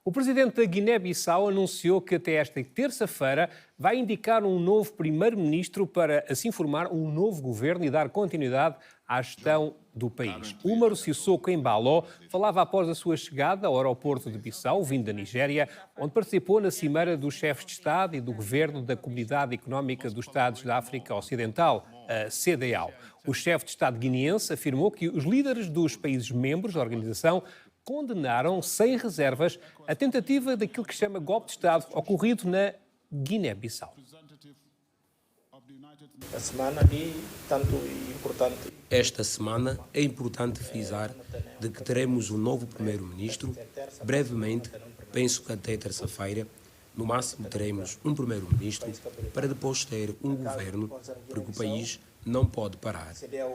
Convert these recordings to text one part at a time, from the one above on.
O presidente da Guiné-Bissau anunciou que até esta terça-feira vai indicar um novo primeiro-ministro para assim formar um novo governo e dar continuidade à gestão do país. Úmaro Sissoko Embalo falava após a sua chegada ao aeroporto de Bissau, vindo da Nigéria, onde participou na cimeira dos chefes de Estado e do governo da Comunidade Económica dos Estados da África Ocidental, a CEDEAO. O chefe de Estado guineense afirmou que os líderes dos países membros da organização condenaram sem reservas a tentativa daquilo que chama golpe de Estado ocorrido na Guiné-Bissau. Esta semana é importante frisar de que teremos um novo primeiro-ministro. Brevemente, penso que até terça-feira, no máximo teremos um primeiro-ministro para depois ter um governo, porque o país não pode parar.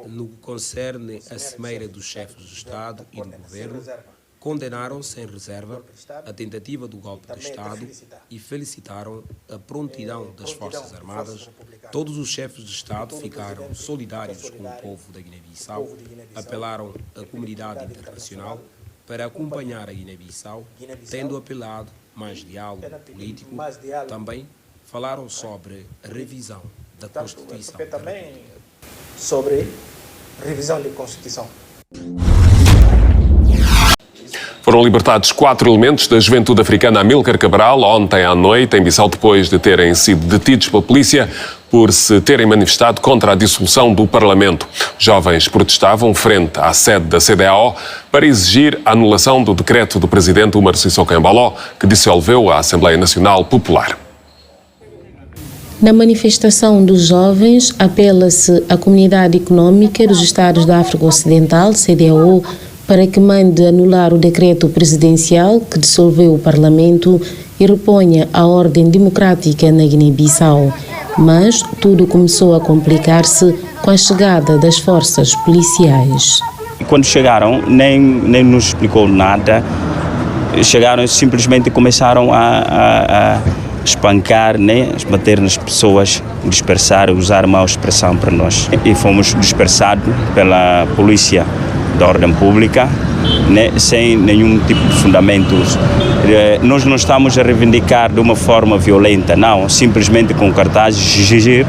No que concerne a cimeira dos chefes de Estado e do governo, condenaram sem reserva a tentativa do golpe de Estado e felicitaram a prontidão das Forças Armadas. Todos os chefes de Estado ficaram solidários com o povo da Guiné-Bissau, apelaram à comunidade internacional para acompanhar a Guiné-Bissau, tendo apelado mais diálogo político. Também falaram sobre a revisão da Constituição. Também sobre revisão da Constituição. Foram libertados 4 elementos da Juventude Africana Amílcar Cabral ontem à noite em Bissau, depois de terem sido detidos pela polícia por se terem manifestado contra a dissolução do Parlamento. Jovens protestavam frente à sede da CEDEAO para exigir a anulação do decreto do presidente Úmaro Sissoko Embalo, que dissolveu a Assembleia Nacional Popular. Na manifestação dos jovens, apela-se à Comunidade Económica dos Estados da África Ocidental, CEDEAO, para que mande anular o decreto presidencial que dissolveu o Parlamento e reponha a ordem democrática na Guiné-Bissau. Mas tudo começou a complicar-se com a chegada das forças policiais. Quando chegaram, nem nos explicou nada. Chegaram e simplesmente começaram a espancar, né, a bater nas pessoas, dispersar, usar má expressão para nós. E fomos dispersados pela polícia da ordem pública, né, sem nenhum tipo de fundamentos. Nós não estamos a reivindicar de uma forma violenta, não, simplesmente com cartazes exigir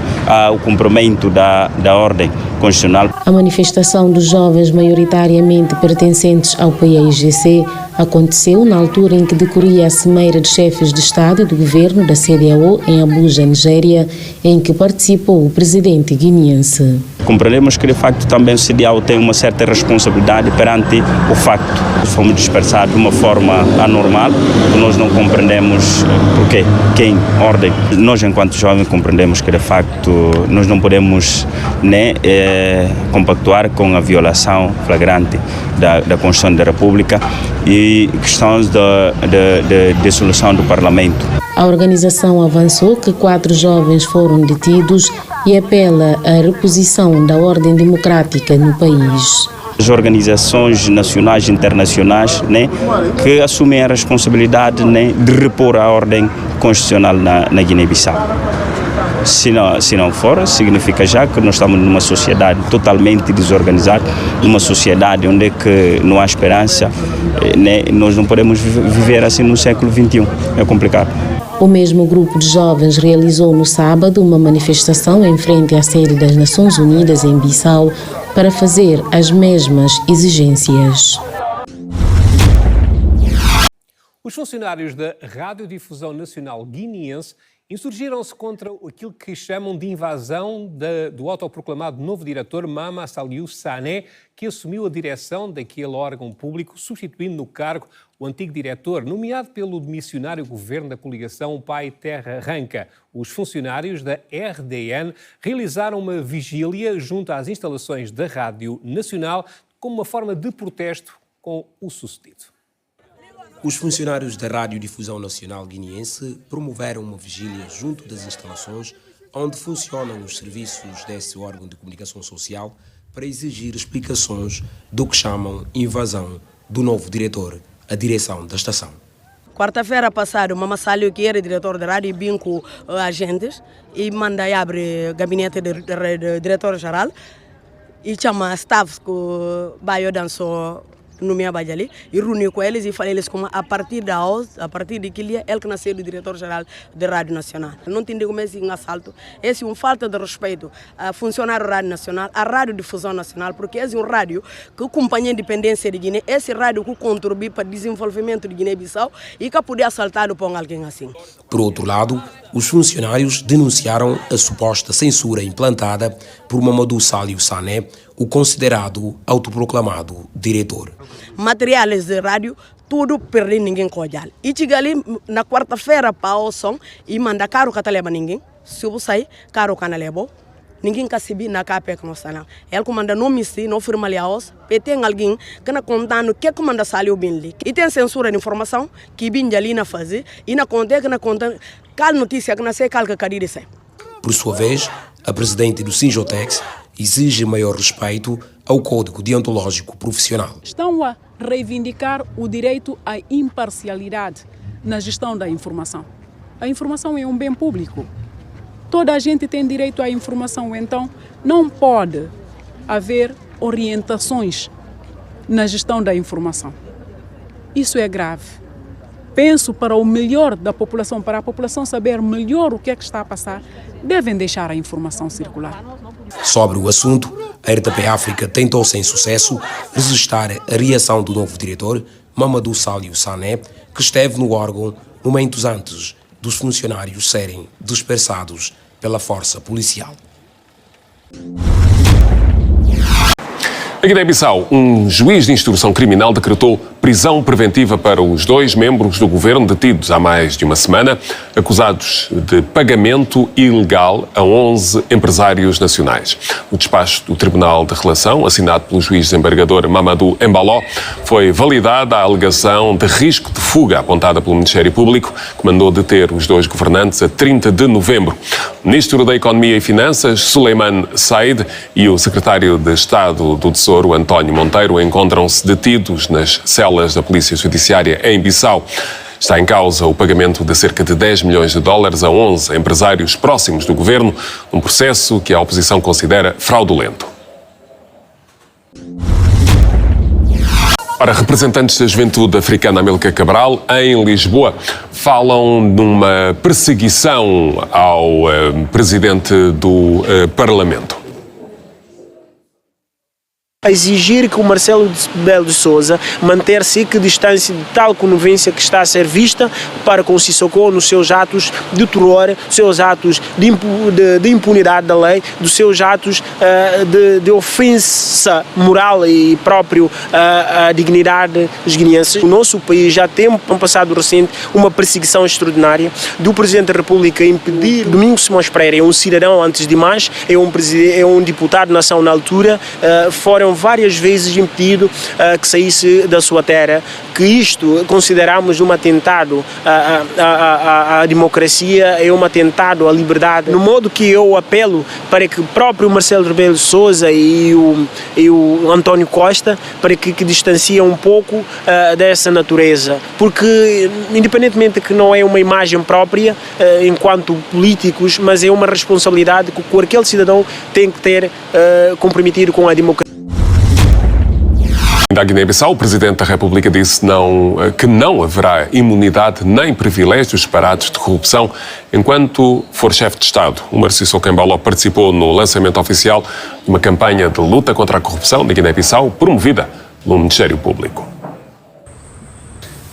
o cumprimento da ordem constitucional. A manifestação dos jovens maioritariamente pertencentes ao PAIGC aconteceu na altura em que decorria a cimeira de chefes de Estado e do Governo da CEDEAO em Abuja, Nigéria, em que participou o presidente guineense. Compreendemos que, de facto, também o CEDEAO tem uma certa responsabilidade perante o facto. Fomos dispersados de uma forma anormal, que nós não compreendemos porquê, quem, ordem. Nós, enquanto jovens, compreendemos que, de facto, nós não podemos compactuar com a violação flagrante da Constituição da República e questões de dissolução do Parlamento. A organização avançou que 4 jovens foram detidos e apela à reposição da ordem democrática no país. As organizações nacionais e internacionais, né, que assumem a responsabilidade, né, de repor a ordem constitucional na Guiné-Bissau. Se não for, significa já que nós estamos numa sociedade totalmente desorganizada, numa sociedade onde é que não há esperança, né, nós não podemos viver assim no século XXI, é complicado. O mesmo grupo de jovens realizou no sábado uma manifestação em frente à sede das Nações Unidas em Bissau para fazer as mesmas exigências. Os funcionários da Radiodifusão Nacional Guineense insurgiram-se contra aquilo que chamam de invasão do autoproclamado novo diretor Mama Saliou Sané, que assumiu a direção daquele órgão público, substituindo no cargo o antigo diretor, nomeado pelo missionário governo da coligação Pai Terra Arranca. Os funcionários da RDN realizaram uma vigília junto às instalações da Rádio Nacional como uma forma de protesto com o sucedido. Os funcionários da Radiodifusão Nacional Guineense promoveram uma vigília junto das instalações onde funcionam os serviços desse órgão de comunicação social para exigir explicações do que chamam invasão do novo diretor, a direção da estação. Quarta-feira passada, o Mama Saliou, que era diretor da rádio, vinha com agentes e manda abrir gabinete de diretor-geral e chama staff que vai dançar no minha base ali, e reuni com eles e falei eles como a partir da hoje, a partir de aquele dia, ele que nasceu do diretor-geral da Rádio Nacional. Não entendi como esse assalto, esse é uma falta de respeito a funcionário da Rádio Nacional, a Radiodifusão Nacional, porque esse é um rádio que acompanha a independência de Guiné, esse rádio que contribui para o desenvolvimento de Guiné-Bissau e que podia assaltar por alguém assim. Por outro lado, os funcionários denunciaram a suposta censura implantada por Mamadou Salio Sané, o considerado autoproclamado diretor. Materiais de rádio, tudo perdi, ninguém colhe. E cheguei ali na quarta-feira para o som e manda caro que leva ninguém. Se eu sair, caro que não leva. Ninguém quer subir na capa que nós estamos. Ele comanda não me se, não firma ali a os. E tem alguém que não contando que comanda saiu bem ali. E tem censura de informação que vem ali na fazer e na conta que na conta qual notícia que não sei qual que quer dizer. Por sua vez, a presidente do Sinjotex exige maior respeito ao Código Deontológico Profissional. Estão a reivindicar o direito à imparcialidade na gestão da informação. A informação é um bem público. Toda a gente tem direito à informação, então não pode haver orientações na gestão da informação. Isso é grave. Penso para o melhor da população, para a população saber melhor o que é que está a passar, devem deixar a informação circular. Sobre o assunto, a RTP África tentou sem sucesso registrar a reação do novo diretor, Mamadou Salio Sané, que esteve no órgão momentos antes dos funcionários serem dispersados pela força policial. Na Guiné-Bissau, um juiz de instrução criminal decretou prisão preventiva para os 2 membros do governo detidos há mais de uma semana, acusados de pagamento ilegal a 11 empresários nacionais. O despacho do Tribunal de Relação, assinado pelo juiz desembargador Mamadou Embaló, foi validada a alegação de risco de fuga apontada pelo Ministério Público, que mandou deter os 2 governantes a 30 de novembro. O Ministro da Economia e Finanças, Suleiman Said, e o Secretário de Estado do Tesouro, António Monteiro, encontram-se detidos nas celas da Polícia Judiciária em Bissau. Está em causa o pagamento de cerca de 10 milhões de dólares a 11 empresários próximos do governo, num processo que a oposição considera fraudulento. Ora, representantes da Juventude Africana Amílcar Cabral, em Lisboa, falam de uma perseguição ao presidente do Parlamento. A exigir que o Marcelo Rebelo de Sousa manter-se equidistância de tal conivência que está a ser vista para com Sissoko nos seus atos de terror, seus atos de impunidade da lei, dos seus atos de ofensa moral e próprio à dignidade dos guineenses. O nosso país já tem, no passado recente, uma perseguição extraordinária do Presidente da República impedir. Domingos Simões Pereira é um cidadão, antes de mais, é um deputado de nação na altura, foram várias vezes impedido que saísse da sua terra, que isto consideramos um atentado à democracia, é um atentado à liberdade, no modo que eu apelo para que o próprio Marcelo Rebelo de Sousa e o António Costa, para que distanciem um pouco dessa natureza, porque independentemente que não é uma imagem própria enquanto políticos, mas é uma responsabilidade que aquele cidadão tem que ter comprometido com a democracia. Da Guiné-Bissau, o Presidente da República disse que não haverá imunidade nem privilégios separados de corrupção enquanto for chefe de Estado. O Márcio Sissoko Embaló participou no lançamento oficial de uma campanha de luta contra a corrupção da Guiné-Bissau, promovida pelo Ministério Público.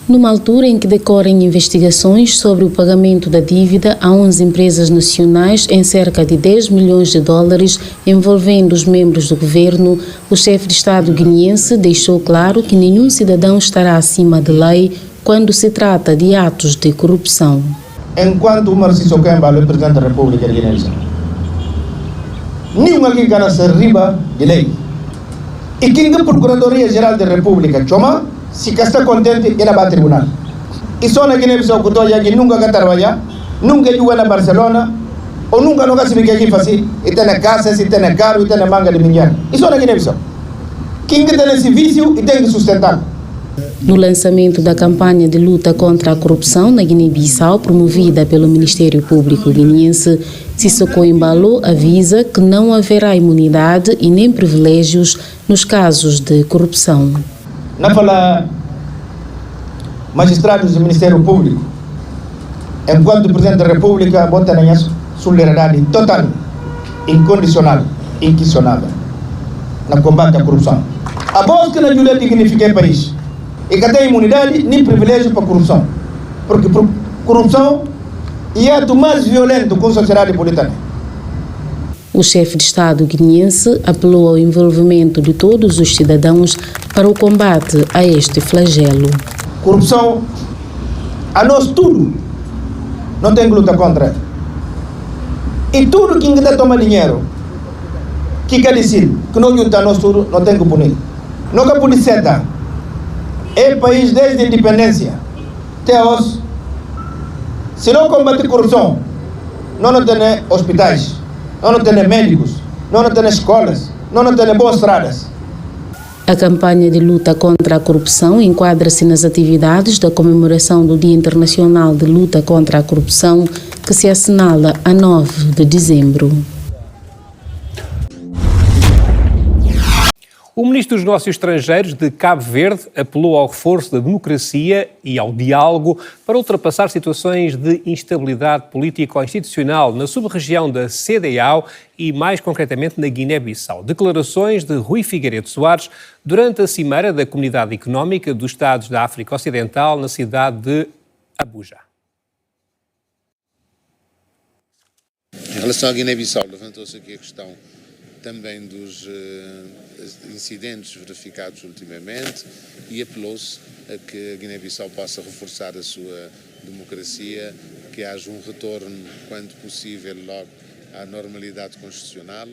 Numa altura em que decorrem investigações sobre o pagamento da dívida a 11 empresas nacionais em cerca de 10 milhões de dólares envolvendo os membros do governo, o chefe de Estado guineense deixou claro que nenhum cidadão estará acima da lei quando se trata de atos de corrupção. Enquanto o Márcio Sissoko Embaló é Presidente da República de Guiné-Bissau, nenhum alguém quer ser riba de lei. E quem é a Procuradoria-Geral da República chama, se está contente, ele vai ao tribunal. E só na Guiné-Bissau que nunca quer trabalhar, nunca jogou na Barcelona, ou nunca não quer saber o que aqui fazer, e tem na casa, se tem na carro, e tem na manga de minhar. E só na Guiné-Bissau. Quem tem esse vício e tem que sustentar. No lançamento da campanha de luta contra a corrupção na Guiné-Bissau, promovida pelo Ministério Público guineense, Sissoko Embaló avisa que não haverá imunidade e nem privilégios nos casos de corrupção. na fala magistrados do Ministério Público, enquanto Presidente da República, bota na solidariedade total, incondicional, inquestionável, no combate à corrupção. A voz que na ajuda dignifica o país e que tem imunidade nem privilégio para a corrupção, porque corrupção é o ato mais violento com a sociedade política. O chefe de Estado guineense apelou ao envolvimento de todos os cidadãos para o combate a este flagelo. Corrupção, a nós tudo, não tem que lutar contra. E tudo que ainda toma dinheiro, que quer dizer que não junta a nós tudo, não tem que punir. Nunca policeta. É país desde a independência até hoje. Se não combater corrupção, não tem hospitais, não tem médicos, não tem escolas, não tem boas estradas. A campanha de luta contra a corrupção enquadra-se nas atividades da comemoração do Dia Internacional de Luta contra a Corrupção, que se assinala a 9 de dezembro. O Ministro dos Negócios Estrangeiros de Cabo Verde apelou ao reforço da democracia e ao diálogo para ultrapassar situações de instabilidade político-institucional na sub-região da CEDEAO e, mais concretamente, na Guiné-Bissau. Declarações de Rui Figueiredo Soares durante a Cimeira da Comunidade Económica dos Estados da África Ocidental na cidade de Abuja. Em relação à Guiné-Bissau, levantou-se aqui a questão também dos incidentes verificados ultimamente e apelou-se a que a Guiné-Bissau possa reforçar a sua democracia, que haja um retorno, quando possível, logo à normalidade constitucional.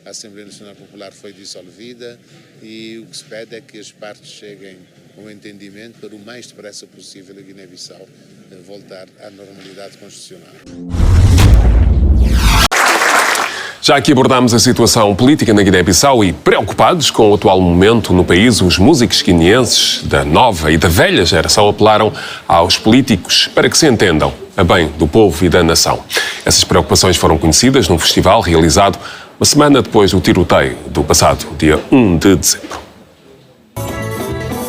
A Assembleia Nacional Popular foi dissolvida e o que se pede é que as partes cheguem a um entendimento para o mais depressa possível a Guiné-Bissau voltar à normalidade constitucional. Já aqui abordámos a situação política na Guiné-Bissau e, preocupados com o atual momento no país, os músicos guineenses da nova e da velha geração apelaram aos políticos para que se entendam a bem do povo e da nação. Essas preocupações foram conhecidas num festival realizado uma semana depois do tiroteio do passado dia 1 de dezembro.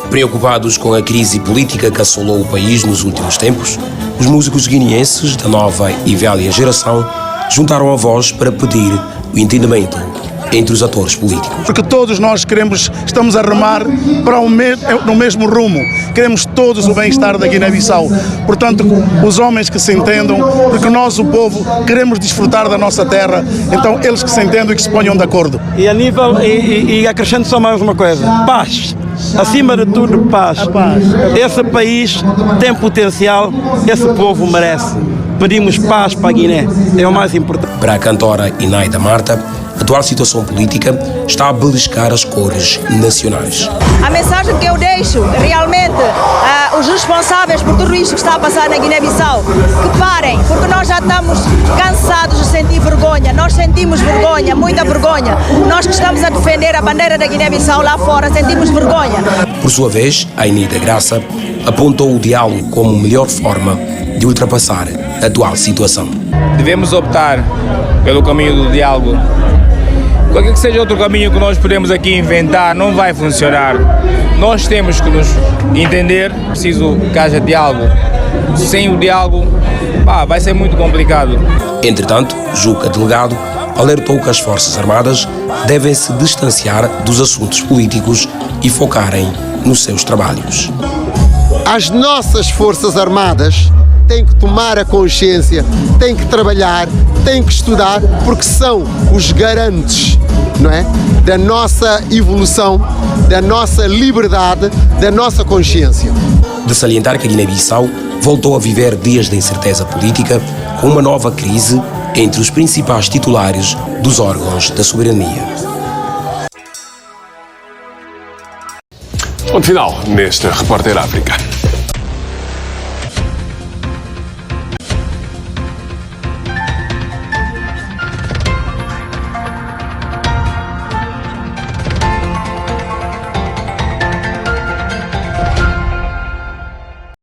Preocupados com a crise política que assolou o país nos últimos tempos, os músicos guineenses da nova e velha geração juntaram a voz para pedir o entendimento entre os atores políticos. Porque todos nós estamos a remar para no mesmo rumo. Queremos todos o bem-estar da Guiné-Bissau. Portanto, os homens que se entendam, porque nós, o povo, queremos desfrutar da nossa terra, então eles que se entendam e que se ponham de acordo. E a nível, e acrescento só mais uma coisa, paz. Acima de tudo, paz. Esse país tem potencial, esse povo merece. Pedimos paz para a Guiné, é o mais importante. Para a cantora Inaida Marta, a atual situação política está a beliscar as cores nacionais. A mensagem que eu deixo, realmente, os responsáveis por tudo isto que está a passar na Guiné-Bissau, que parem, porque nós já estamos cansados de sentir vergonha, nós sentimos vergonha, muita vergonha. Nós que estamos a defender a bandeira da Guiné-Bissau lá fora, sentimos vergonha. Por sua vez, a Inaida Graça apontou o diálogo como a melhor forma de ultrapassar a atual situação. Devemos optar pelo caminho do diálogo. Qualquer que seja outro caminho que nós podemos aqui inventar, não vai funcionar. Nós temos que nos entender, preciso que haja diálogo. Sem o diálogo, vai ser muito complicado. Entretanto, Juca Delegado alertou que as Forças Armadas devem se distanciar dos assuntos políticos e focarem nos seus trabalhos. As nossas Forças Armadas têm que tomar a consciência, têm que trabalhar, têm que estudar, porque são os garantes, não é, da nossa evolução, da nossa liberdade, da nossa consciência. De salientar que a Guiné-Bissau voltou a viver dias de incerteza política com uma nova crise entre os principais titulares dos órgãos da soberania. Ponto final neste Repórter África.